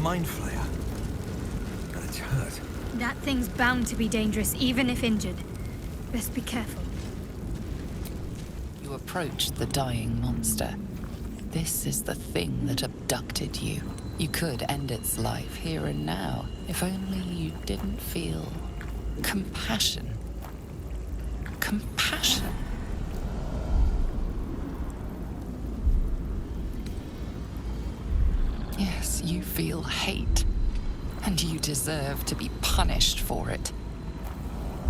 mind flayer. But it's hurt. That thing's bound to be dangerous, even if injured. Best be careful. You approach the dying monster. This is the thing that abducted you. You could end its life here and now, if only you didn't feel compassion. Compassion. Yes, you feel hate, and you deserve to be punished for it.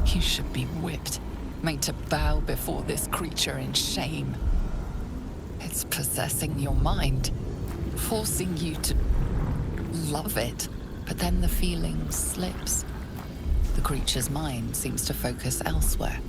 You should be whipped, made to bow before this creature in shame. It's possessing your mind, forcing you to love it, but then the feeling slips. The creature's mind seems to focus elsewhere.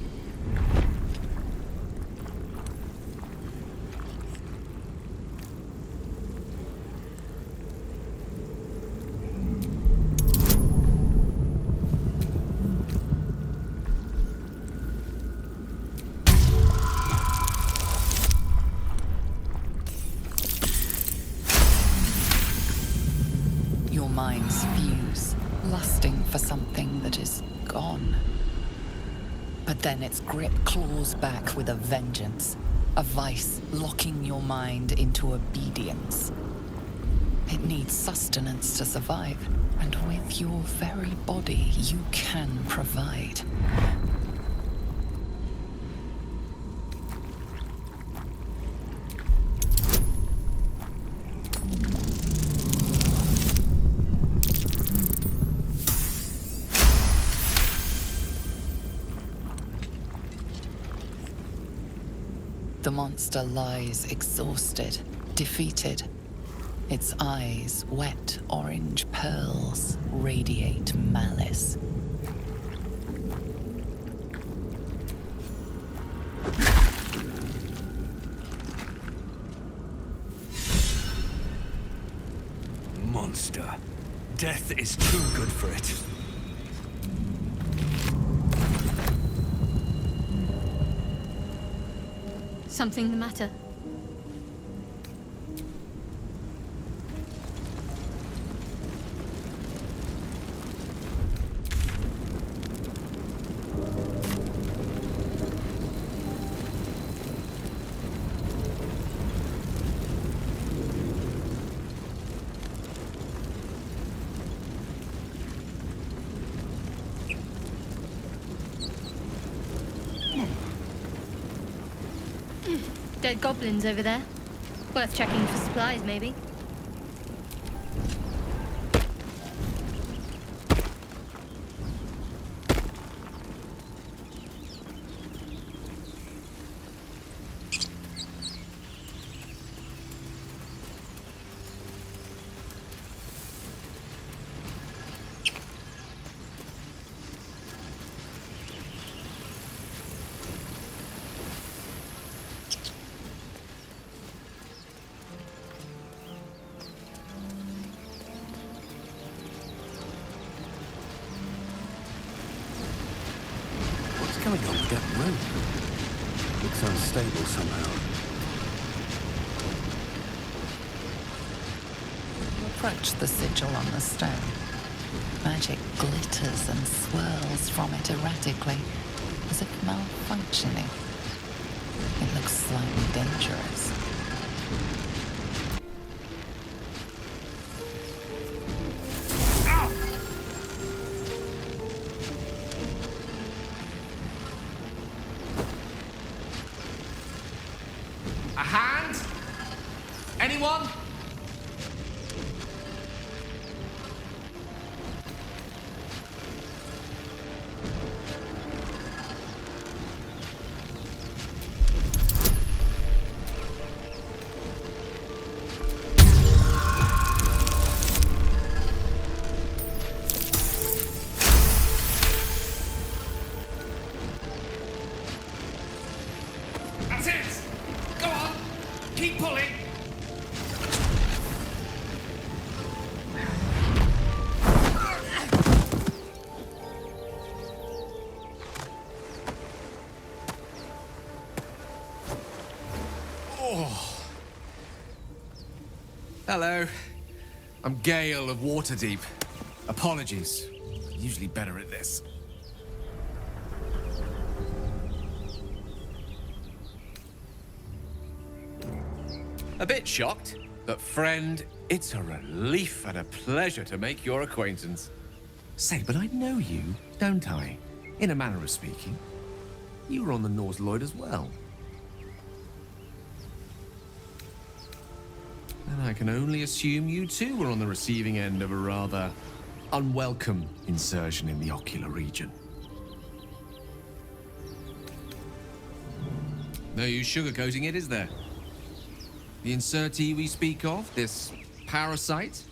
Your minds fuse, lusting for something that is gone. But then its grip claws back with a vengeance, a vice locking your mind into obedience. It needs sustenance to survive, and with your very body you can provide. The monster lies exhausted, defeated. Its eyes, wet orange pearls, radiate malice. Monster. Death is too good for it. Something the matter? Dead goblins over there. Worth checking for supplies, maybe. What's going on with that rope? Looks unstable somehow. You approach the sigil on the stone. Magic glitters and swirls from it erratically, as if malfunctioning. It looks slightly dangerous. A hand? Anyone? That's it! Go on! Keep pulling! Hello. I'm Gale of Waterdeep. Apologies. I'm usually better at this. A bit shocked, but friend, it's a relief and a pleasure to make your acquaintance. Say, but I know you, don't I? In a manner of speaking. You were on the Norse Lloyd as well. And I can only assume you too were on the receiving end of a rather unwelcome insertion in the ocular region. No use sugarcoating it, is there? The insertee we speak of, this parasite,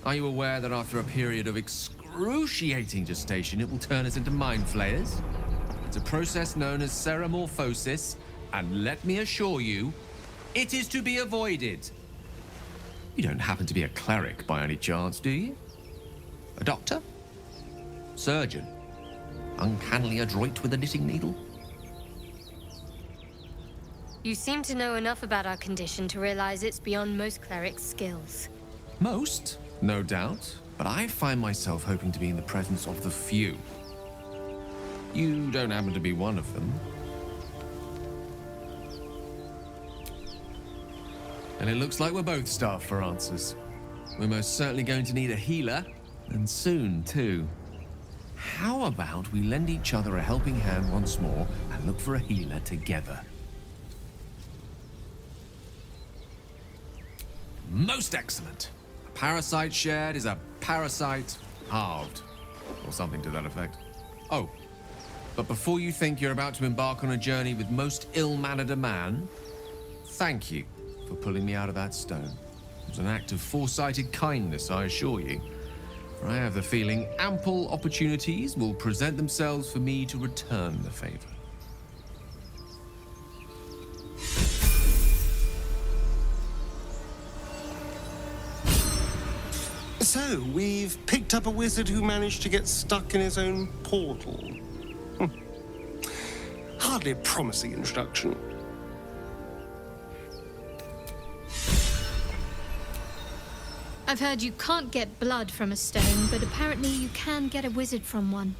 are you aware that after a period of excruciating gestation, it will turn us into mind flayers? It's a process known as ceremorphosis, and let me assure you, it is to be avoided. You don't happen to be a cleric by any chance, do you? A doctor? Surgeon? Uncannily adroit with a knitting needle? You seem to know enough about our condition to realize it's beyond most clerics' skills. Most, no doubt, but I find myself hoping to be in the presence of the few. You don't happen to be one of them. And it looks like we're both starved for answers. We're most certainly going to need a healer, and soon, too. How about we lend each other a helping hand once more and look for a healer together? Most excellent. A parasite shared is a parasite halved, or something to that effect. Oh, but before you think you're about to embark on a journey with most ill-mannered a man, thank you for pulling me out of that stone. It was an act of foresighted kindness, I assure you. For I have the feeling ample opportunities will present themselves for me to return the favor. So, we've picked up a wizard who managed to get stuck in his own portal. Hardly a promising introduction. I've heard you can't get blood from a stone, but apparently you can get a wizard from one.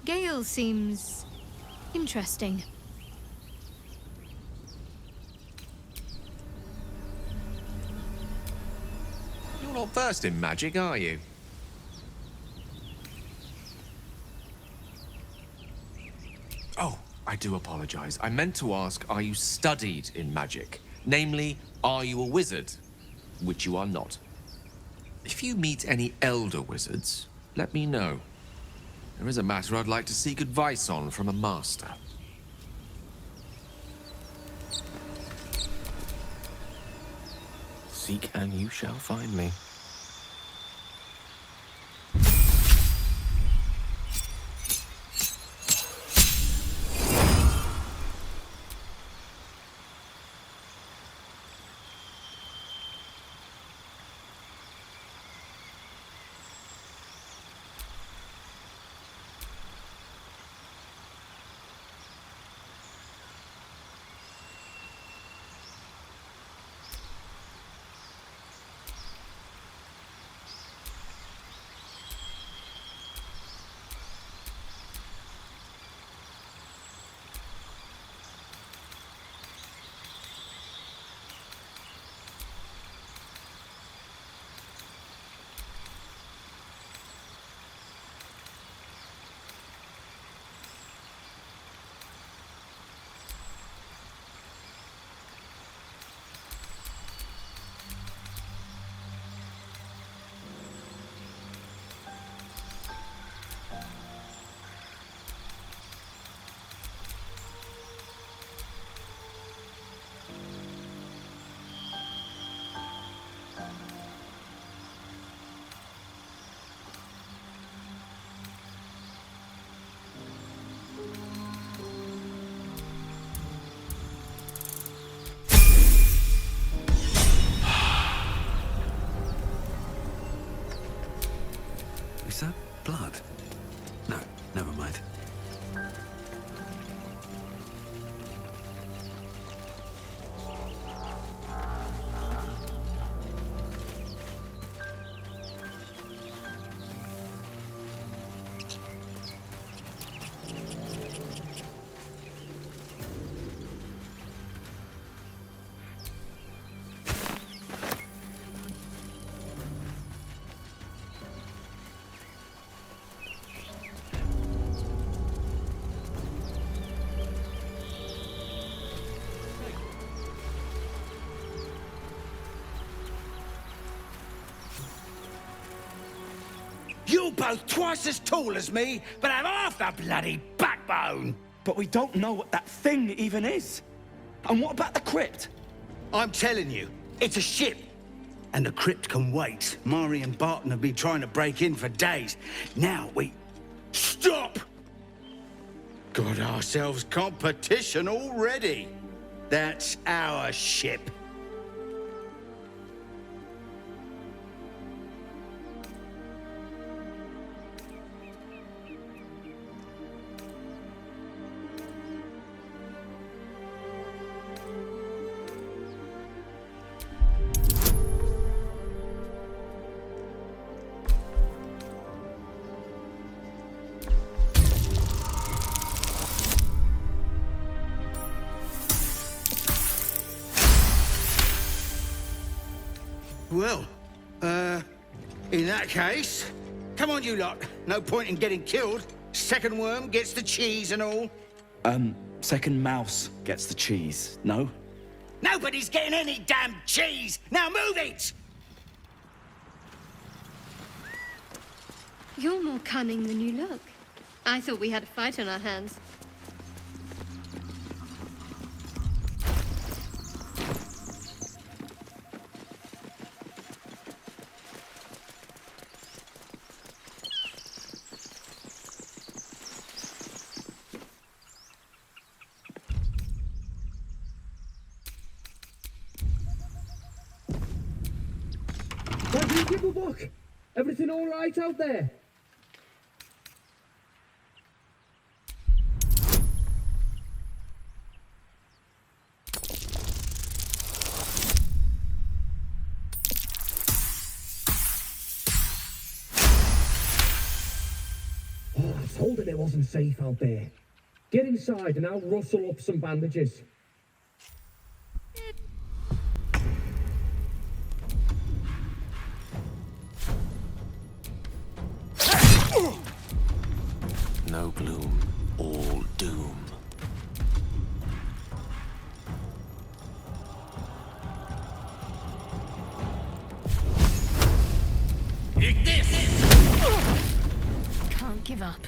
Gale seems interesting. You're not versed in magic, are you? Oh, I do apologize. I meant to ask, are you studied in magic? Namely, are you a wizard? Which you are not. If you meet any elder wizards, let me know. There is a matter I'd like to seek advice on from a master. Seek and you shall find me. Is that blood? No, never mind. You're both twice as tall as me, but have half the bloody backbone. But we don't know what that thing even is. And what about the crypt? I'm telling you, it's a ship. And the crypt can wait. Mari and Barton have been trying to break in for days. Now we... Stop! Got ourselves competition already. That's our ship. Well, in that case, come on you lot. No point in getting killed. Second worm gets the cheese and all. Second mouse gets the cheese, no? Nobody's getting any damn cheese! Now move it! You're more cunning than you look. I thought we had a fight on our hands. Look! Everything all right out there? Oh, I told him it wasn't safe out there. Get inside and I'll rustle up some bandages. No gloom, all doom. Eat this! Can't give up.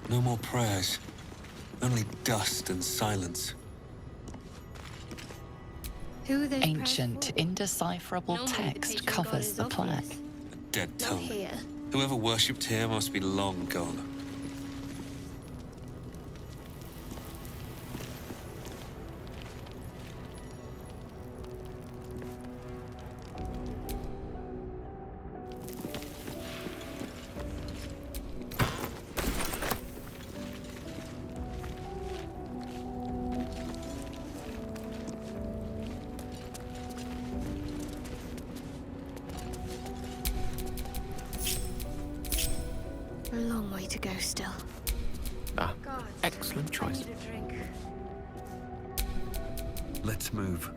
No more prayers. Only dust and silence. Who are those Ancient, prayers for? indecipherable Normally the text patron covers god is the plaque. obvious. A dead Not tongue. here. Whoever worshipped here must be long gone. A long way to go still. Ah, God, excellent choice. I need a drink. Let's move.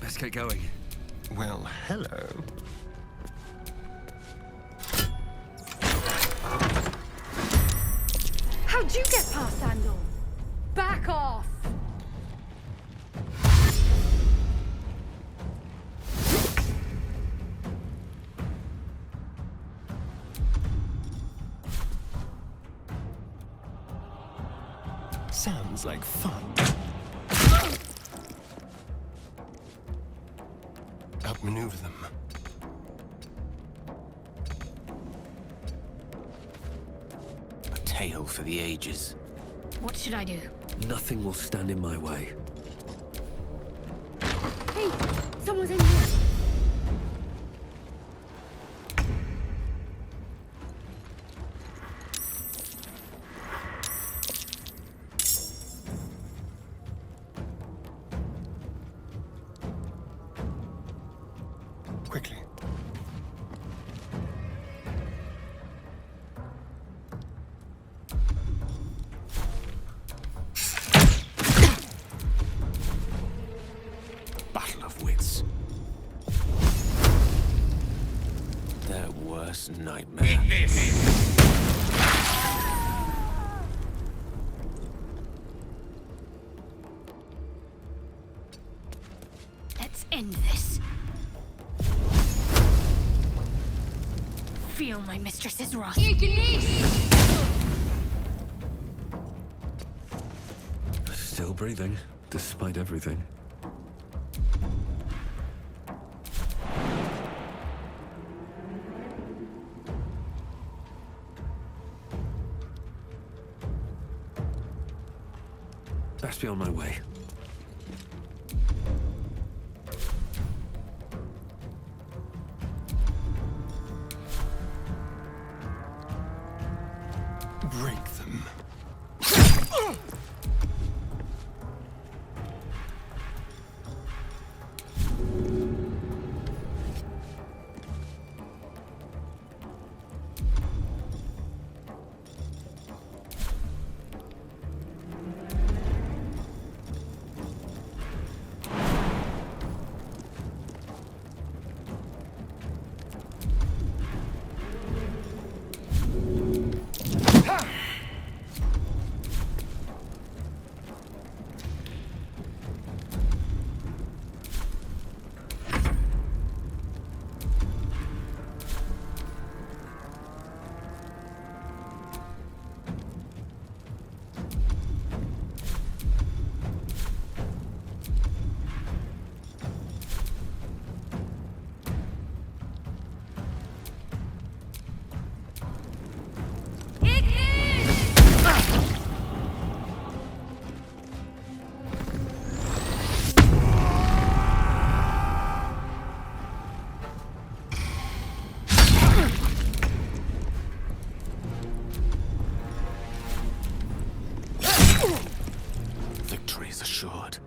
Let's get going. Well, hello. How'd you get past that door? Back off! Sounds like fun. Outmaneuver them. A tale for the ages. What should I do? Nothing will stand in my way. Hey, someone's in here! Quickly. Battle of wits. nightmare. Let's end this. Feel my mistress's wrath. Still breathing, despite everything. Best be on my way. Break them. Victory is assured.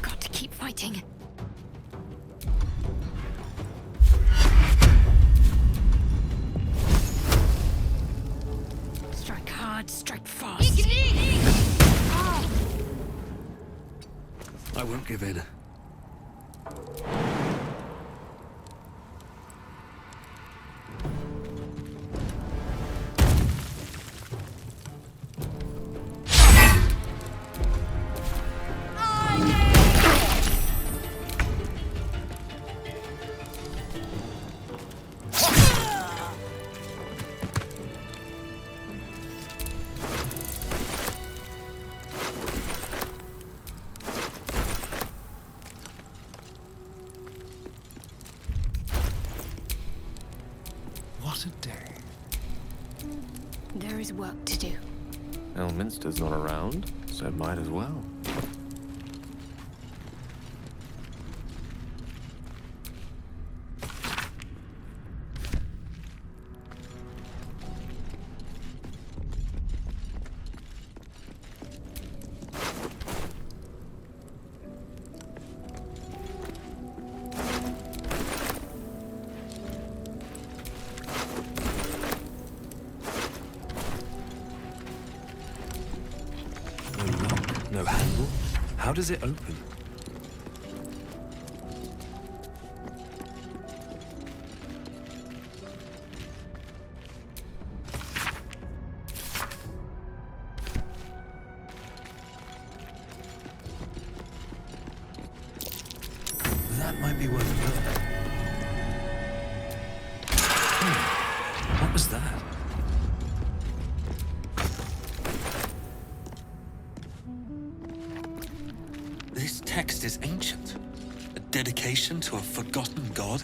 Got to keep fighting. Strike hard, strike fast. I won't give in. What a day. There is work to do. Elminster's not around, so might as well. No handle? How does it open? That might be worth a look. What was that? This text is ancient. dedication to a forgotten god?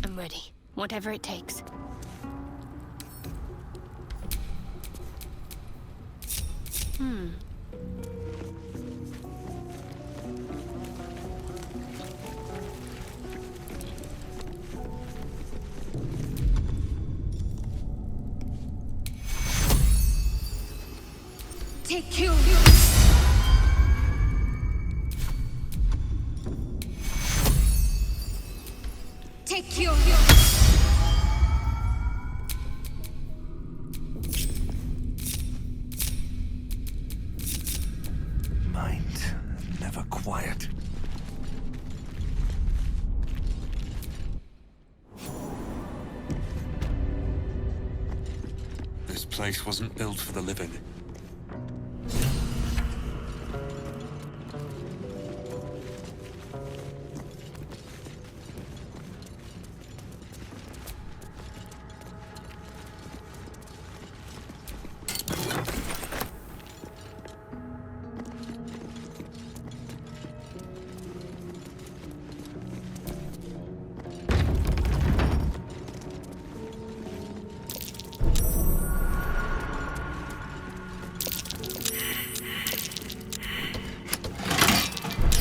I'm ready. Whatever it takes. Take cue. Take cue. Mind never quiet. This place wasn't built for the living.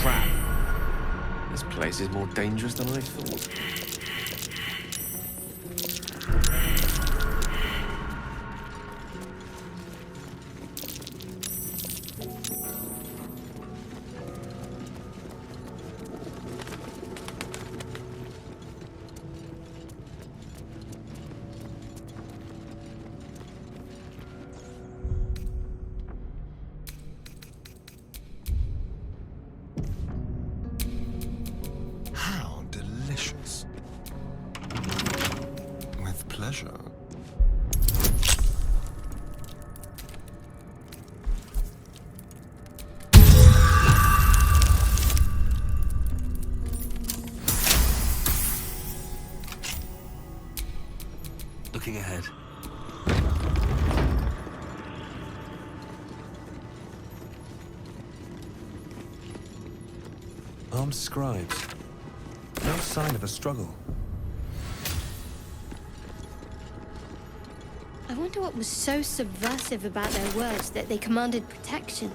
Trap. This place is more dangerous than I thought. How delicious. With pleasure. Looking ahead. Armed scribes. No sign of a struggle. I wonder what was so subversive about their words that they commanded protection.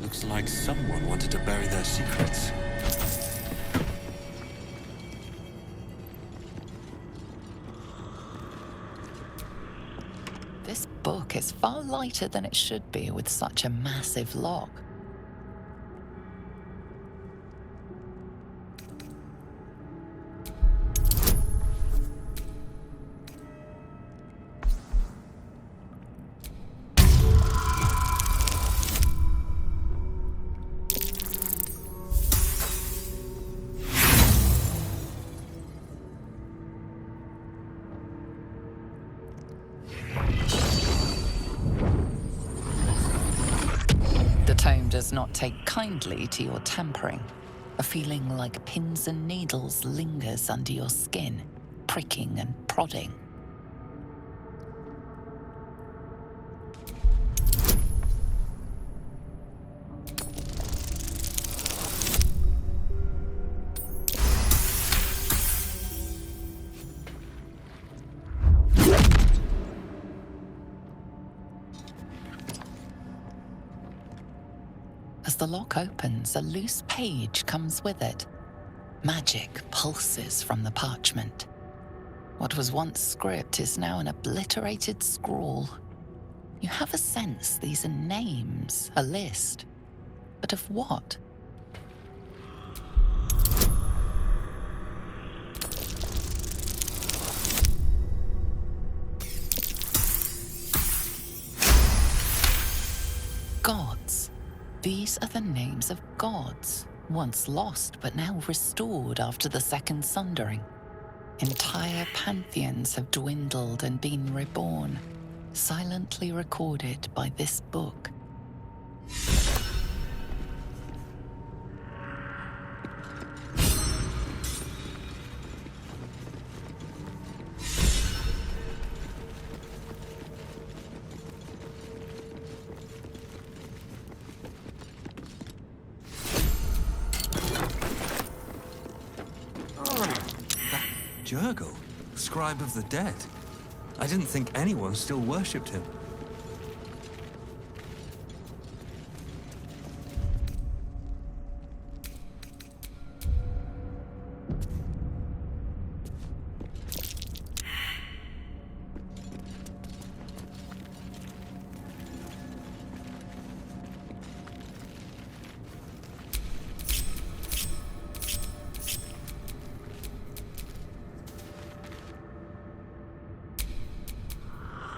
Looks like someone wanted to bury their secrets. This book is far lighter than it should be with such a massive lock. The tome does not take kindly to your tampering. A feeling like pins and needles lingers under your skin, pricking and prodding. As the lock opens, a loose page comes with it. Magic pulses from the parchment. What was once script is now an obliterated scrawl. You have a sense these are names, a list. But of what? Gods. These are the names of gods, once lost but now restored after the Second Sundering. Entire pantheons have dwindled and been reborn, silently recorded by this book. Jurgle, scribe of the dead. I didn't think anyone still worshipped him.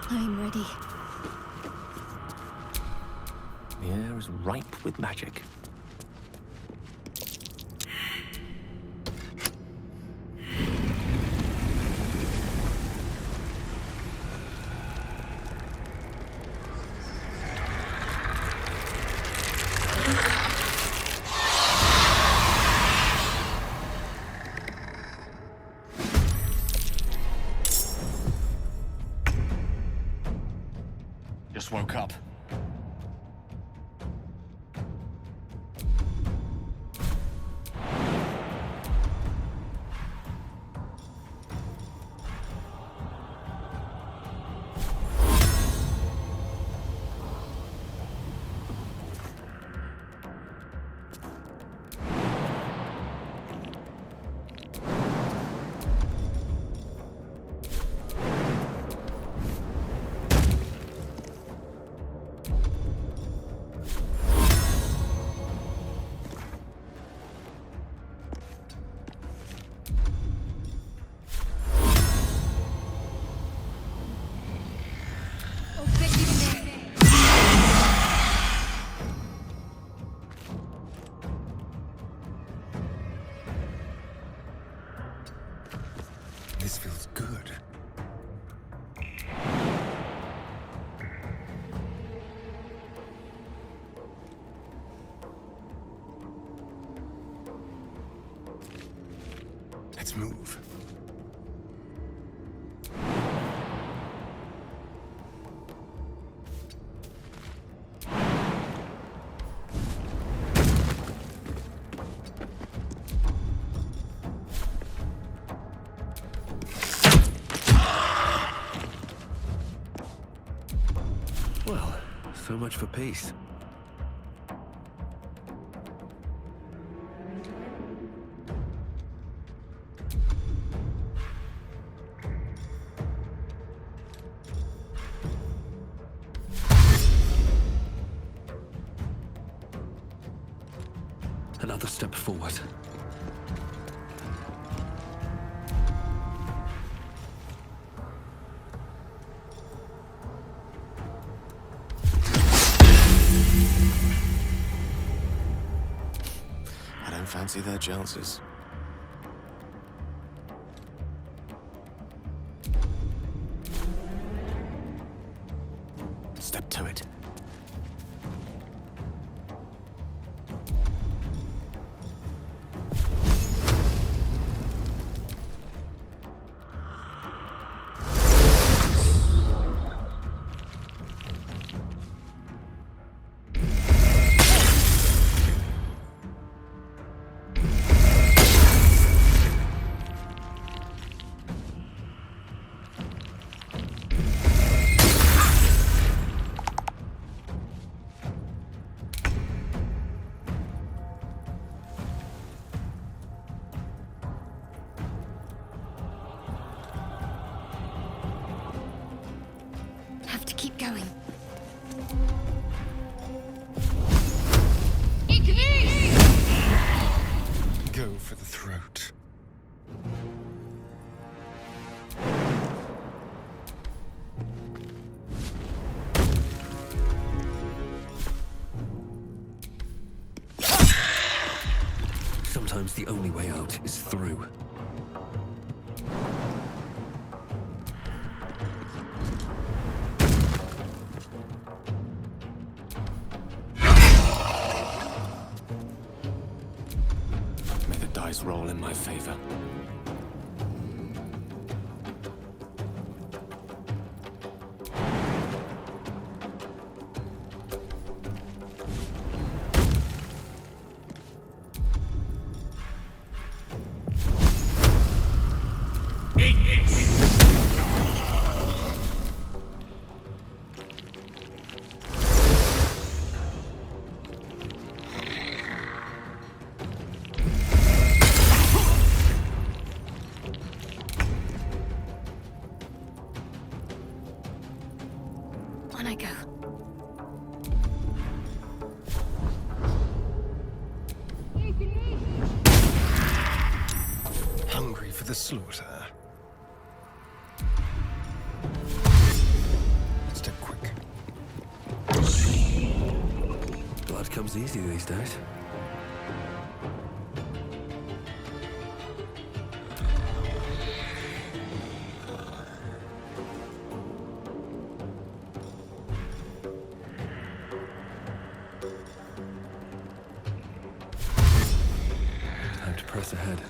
I'm ready. The air is ripe with magic. Just woke up. This feels good. Let's move. Well, so much for peace. Another step forward. I don't fancy their chances. Step to it. Have to keep going. Go for the throat. Sometimes the only way out is through. May the dice roll in my favor. On I go. Hungry for the slaughter. Step quick. Blood comes easy these days. Time to press ahead.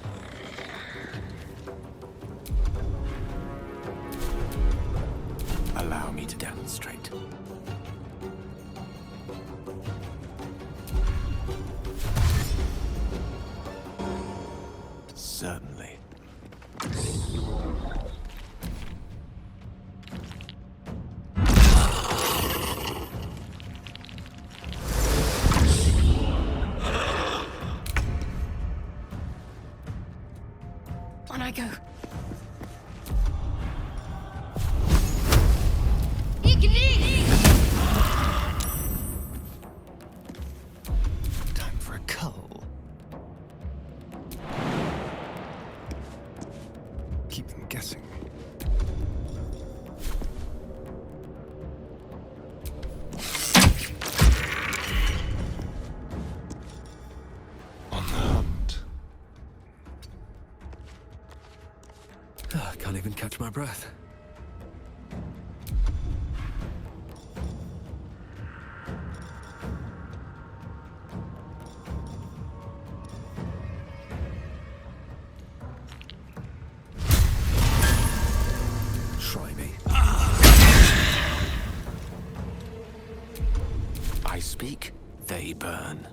Allow me to demonstrate. Certainly. On I go. Time for a cull. Keep them guessing. On the hunt. I can't even catch my breath. Try me. I speak, they burn.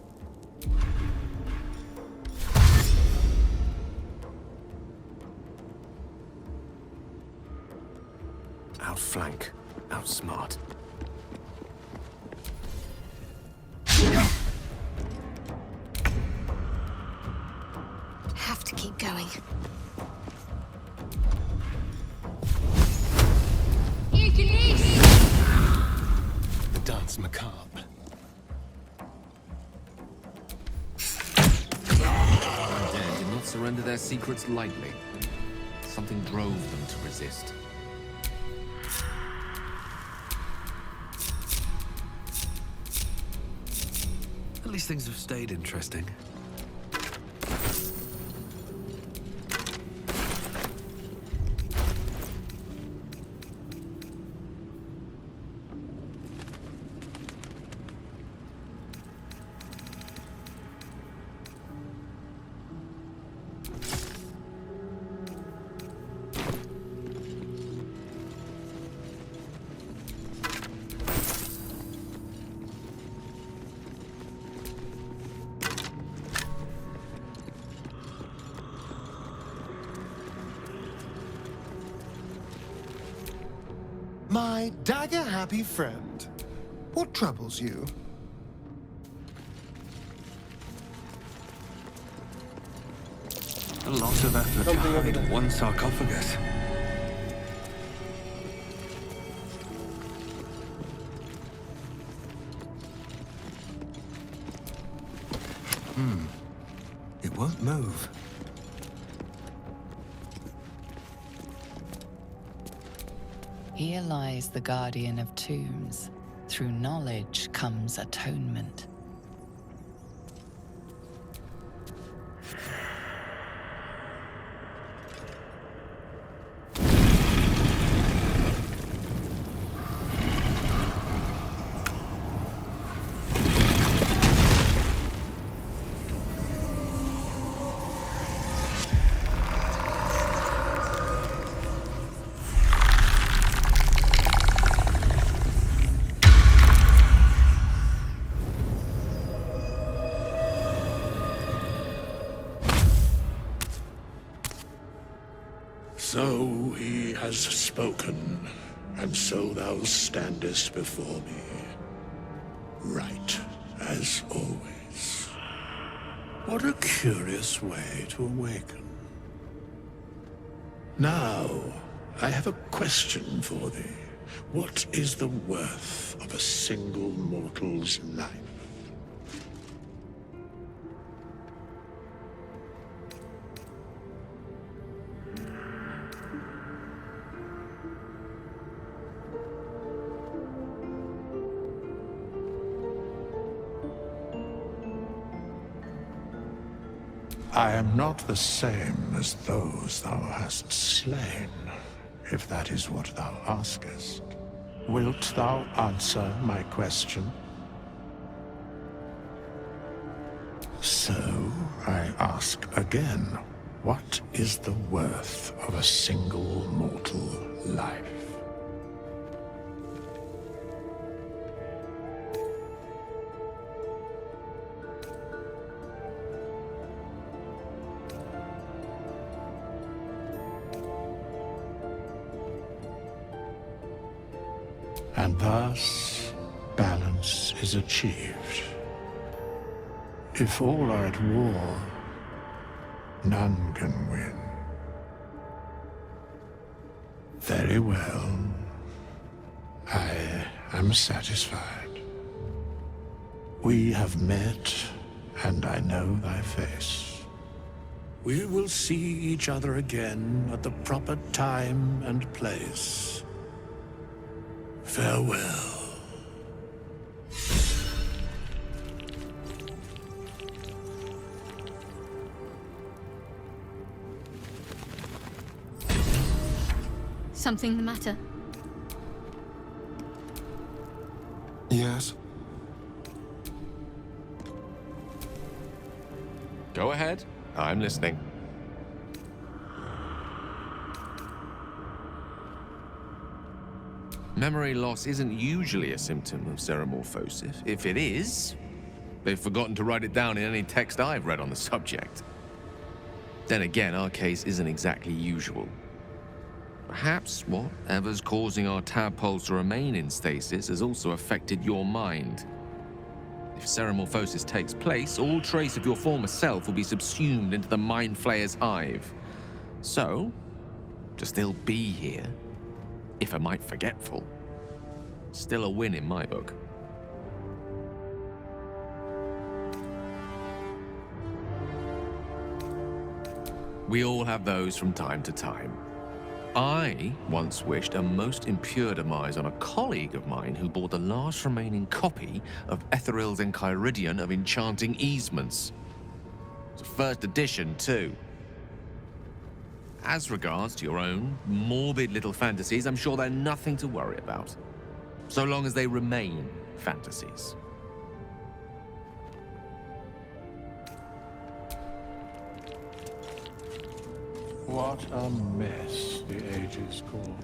Outflank, outsmart. Have to keep going. The dance macabre. Undead did not surrender their secrets lightly. Something drove them to resist. At least things have stayed interesting. My dagger-happy friend, what troubles you? A lot of effort to hide one sarcophagus. It won't move. Here lies the guardian of tombs. Through knowledge comes atonement. So he has spoken, and so thou standest before me, right as always. What a curious way to awaken. Now, I have a question for thee. What is the worth of a single mortal's life? I am not the same as those thou hast slain, if that is what thou askest. Wilt thou answer my question? So, I ask again, what is the worth of a single mortal life? And thus, balance is achieved. If all are at war, none can win. Very well. I am satisfied. We have met, and I know thy face. We will see each other again at the proper time and place. Farewell. Something the matter? Yes? Go ahead. I'm listening. Memory loss isn't usually a symptom of ceremorphosis. If it is, they've forgotten to write it down in any text I've read on the subject. Then again, our case isn't exactly usual. Perhaps whatever's causing our tadpoles to remain in stasis has also affected your mind. If ceremorphosis takes place, all trace of your former self will be subsumed into the Mind Flayer's hive. So, to still be here, if a mite forgetful, still a win in my book. We all have those from time to time. I once wished a most impure demise on a colleague of mine who bore the last remaining copy of Etheril's Enchiridion of Enchanting Easements. It's a first edition, too. As regards to your own morbid little fantasies, I'm sure they're nothing to worry about, so long as they remain fantasies. What a mess the ages call.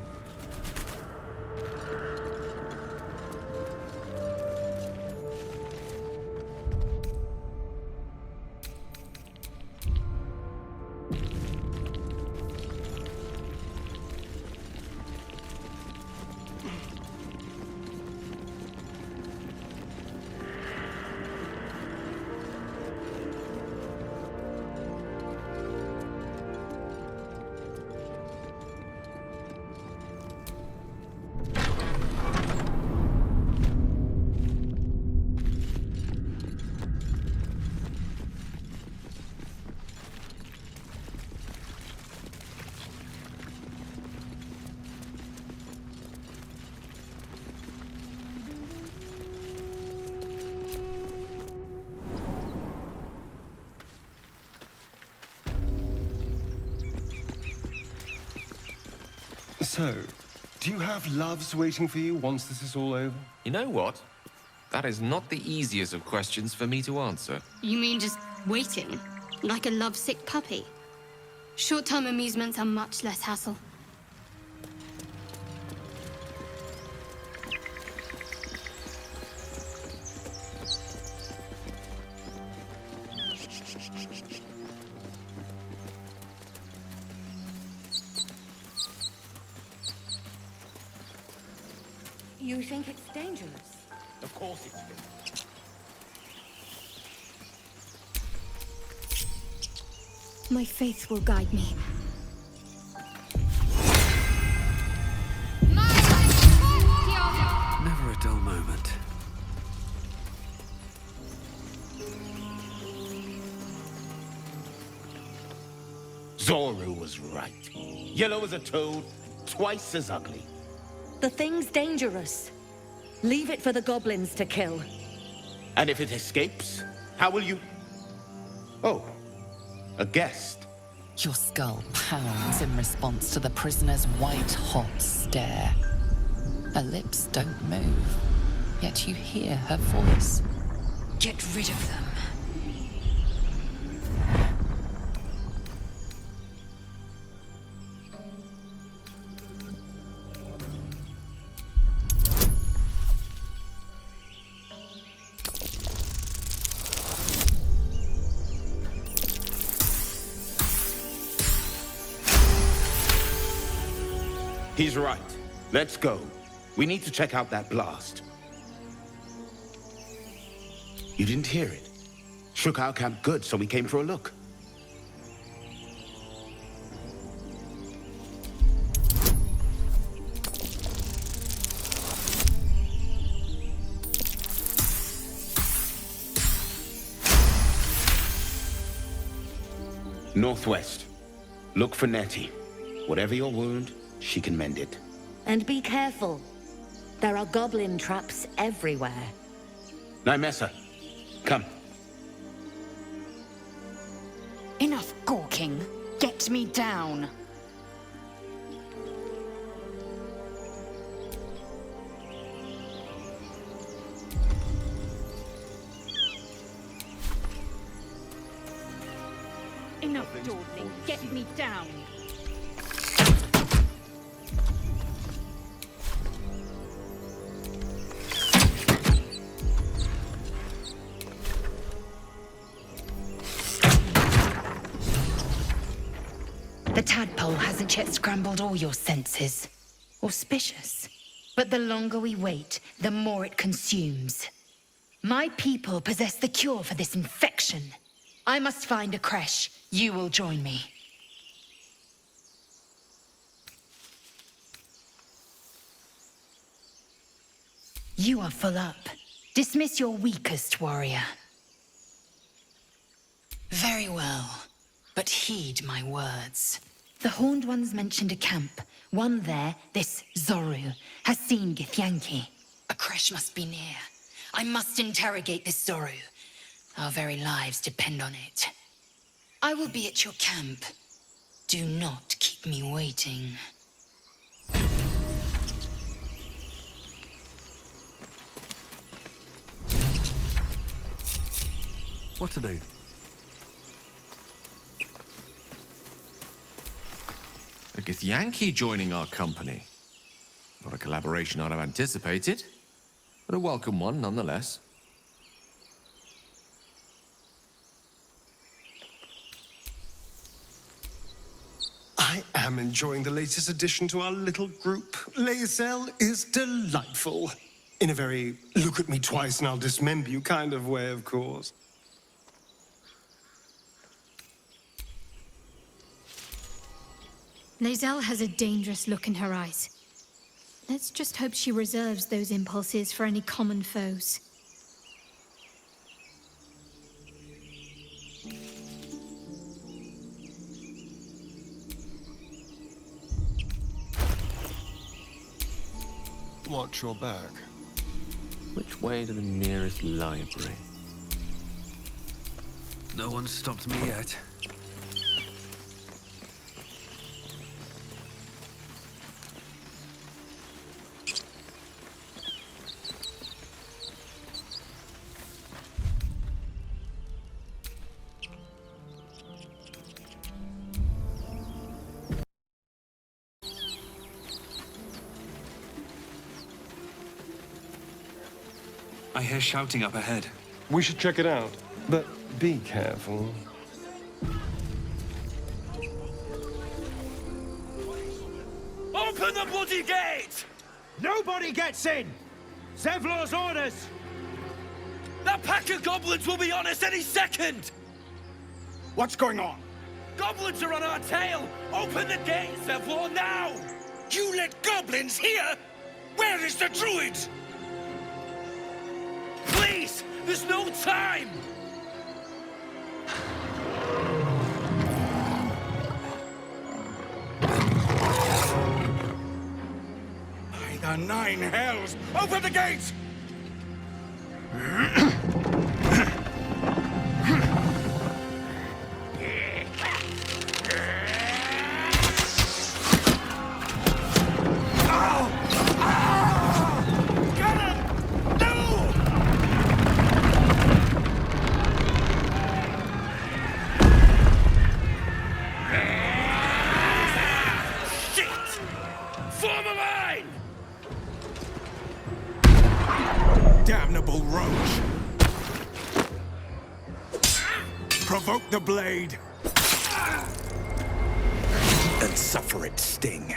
So, do you have loves waiting for you once this is all over? You know what? That is not the easiest of questions for me to answer. You mean just waiting? Like a lovesick puppy? Short-term amusements are much less hassle. You think it's dangerous? Of course it's been. My faith will guide me. Never a dull moment. Zoru was right. Yellow as a toad, twice as ugly. The thing's dangerous. Leave it for the goblins to kill. And if it escapes, how will you... Oh, a guest. Your skull pounds in response to the prisoner's white-hot stare. Her lips don't move, yet you hear her voice. Get rid of them. He's right. Let's go. We need to check out that blast. You didn't hear it? Shook our camp good, so we came for a look. Northwest. Look for Nettie. Whatever your wound, she can mend it. And be careful. There are goblin traps everywhere. Nymessa, come. Enough gawking. Get me down. Enough dawdling. Get me down. The tadpole hasn't yet scrambled all your senses. Auspicious. But the longer we wait, the more it consumes. My people possess the cure for this infection. I must find a creche. You will join me. You are full up. Dismiss your weakest warrior. Very well. But heed my words. The Horned Ones mentioned a camp. One there, this Zoru, has seen Githyanki. A creche must be near. I must interrogate this Zoru. Our very lives depend on it. I will be at your camp. Do not keep me waiting. What to do? A Githyanki joining our company. Not a collaboration I'd have anticipated, but a welcome one nonetheless. I am enjoying the latest addition to our little group. Lae'zel is delightful. In a very look at me twice and I'll dismember you kind of way, of course. Lae'zel has a dangerous look in her eyes. Let's just hope she reserves those impulses for any common foes. Watch your back. Which way to the nearest library? No one's stopped me yet. I hear shouting up ahead. We should check it out, but be careful. Open the bloody gate! Nobody gets in! Zevlor's orders! That pack of goblins will be on us any second! What's going on? Goblins are on our tail! Open the gate, Zevlor, now! You let goblins here? Where is the druid? Please! There's no time! By the nine hells! Open the gates! Damnable roach! Provoke the blade! And suffer its sting.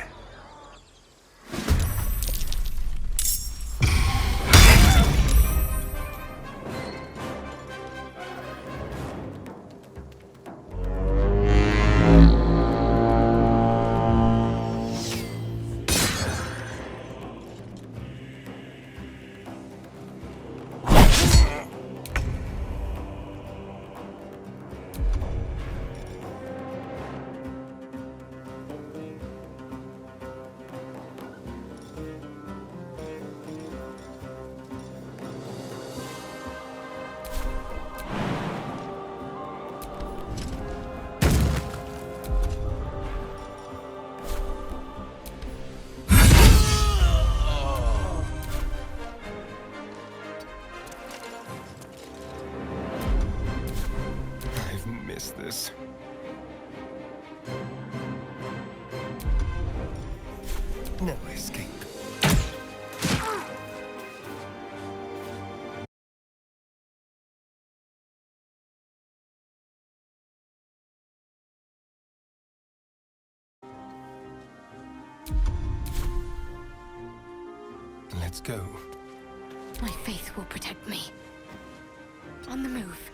This. No escape. Let's go. My faith will protect me. On the move.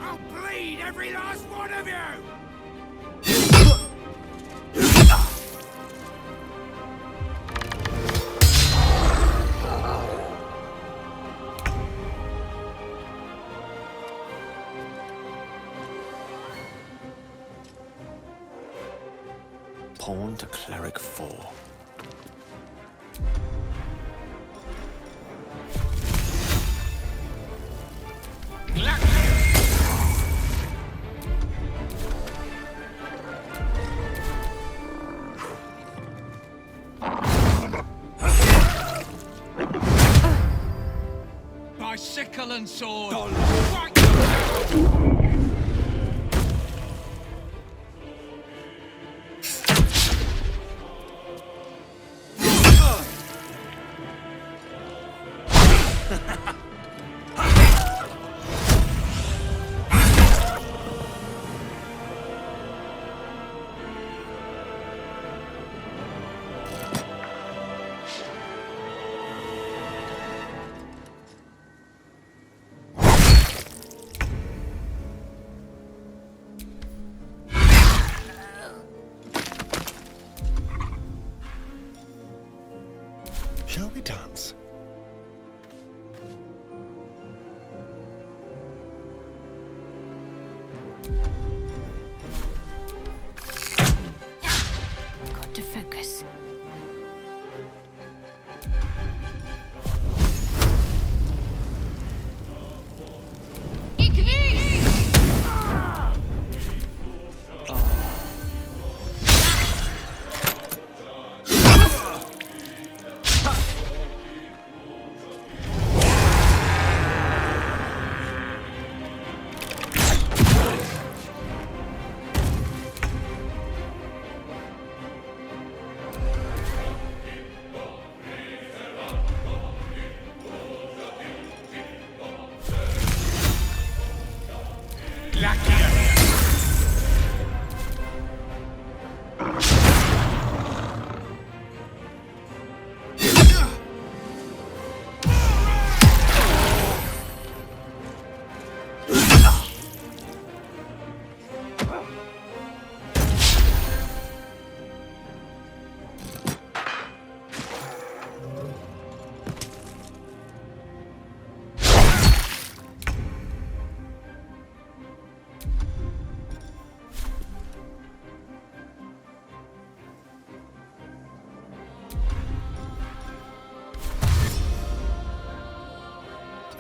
I'll bleed every last one of you! Pawn to Cleric 4. By sickle and sword! Shall we dance? Got to focus.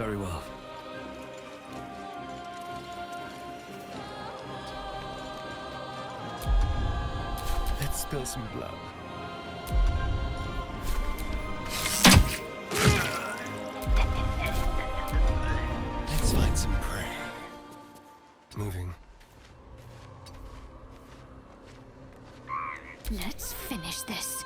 Very well. Let's spill some blood. Let's find some prey. Moving. Let's finish this.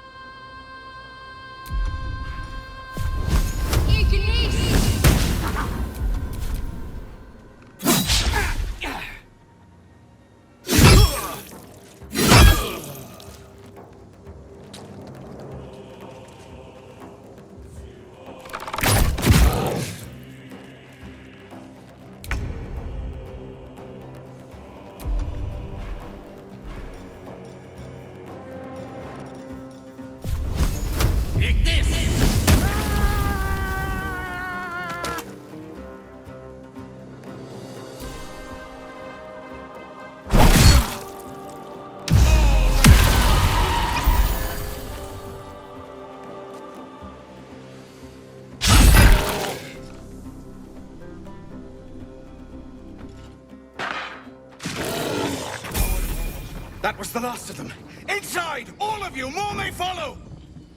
That was the last of them. Inside! All of you! More may follow!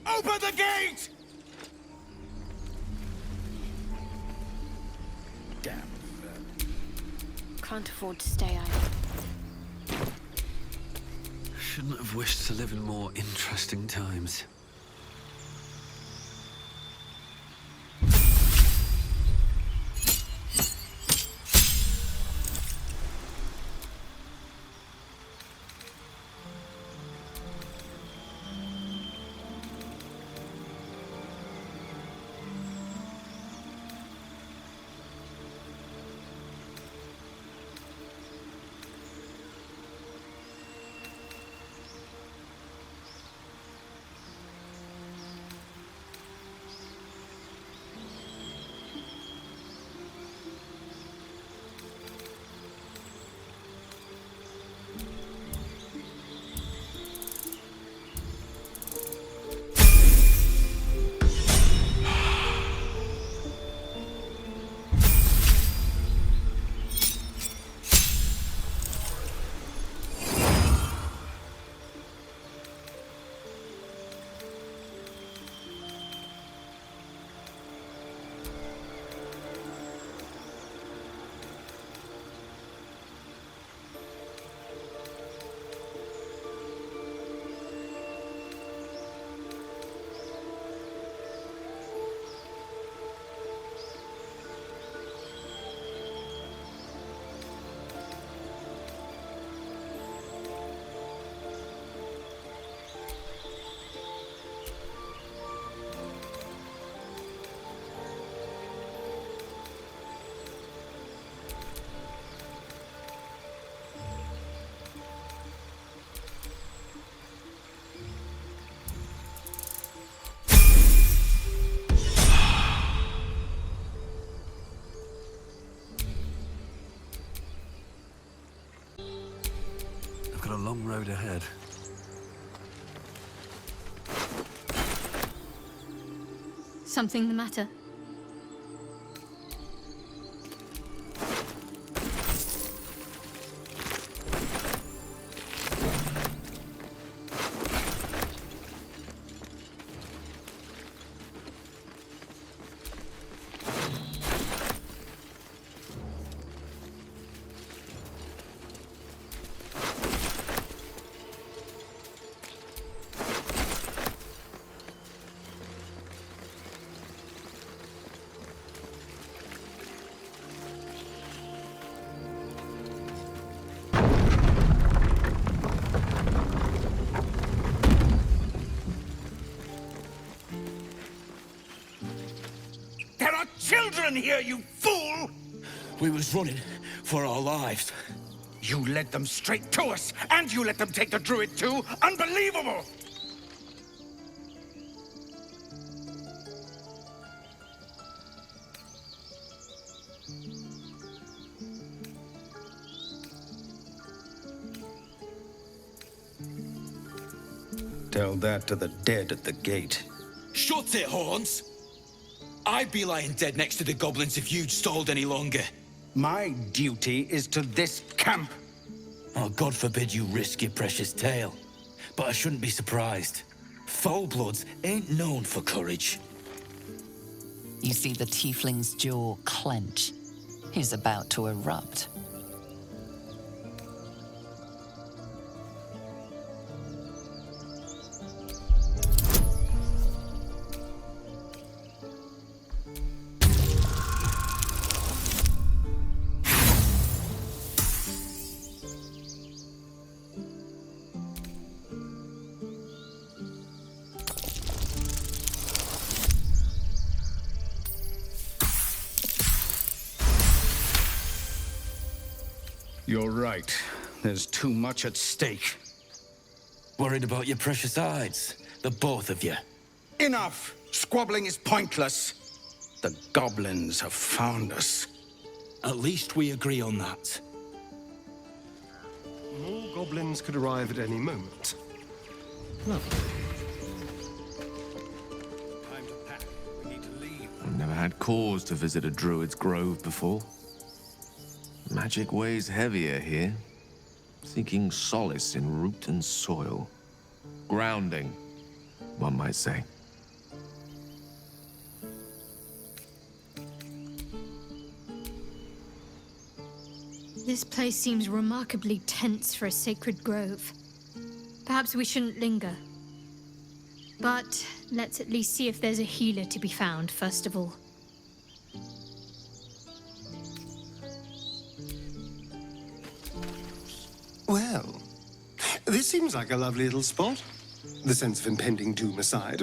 Open the gate! Damn. Can't afford to stay idle. Shouldn't have wished to live in more interesting times. Got a long road ahead. Something the matter? Children here, you fool! We was running for our lives. You led them straight to us, and you let them take the druid too? Unbelievable! Tell that to the dead at the gate. Shut it, Horns! I'd be lying dead next to the goblins if you'd stalled any longer. My duty is to this camp. Oh, God forbid you risk your precious tail. But I shouldn't be surprised. Foulbloods ain't known for courage. You see the tiefling's jaw clench. He's about to erupt. You're right. There's too much at stake. Worried about your precious hides, the both of you. Enough! Squabbling is pointless. The goblins have found us. At least we agree on that. More goblins could arrive at any moment. Lovely. Time to pack. We need to leave. I've never had cause to visit a druid's grove before. Magic weighs heavier here, seeking solace in root and soil. Grounding, one might say. This place seems remarkably tense for a sacred grove. Perhaps we shouldn't linger. But let's at least see if there's a healer to be found, first of all. Well, this seems like a lovely little spot. The sense of impending doom aside.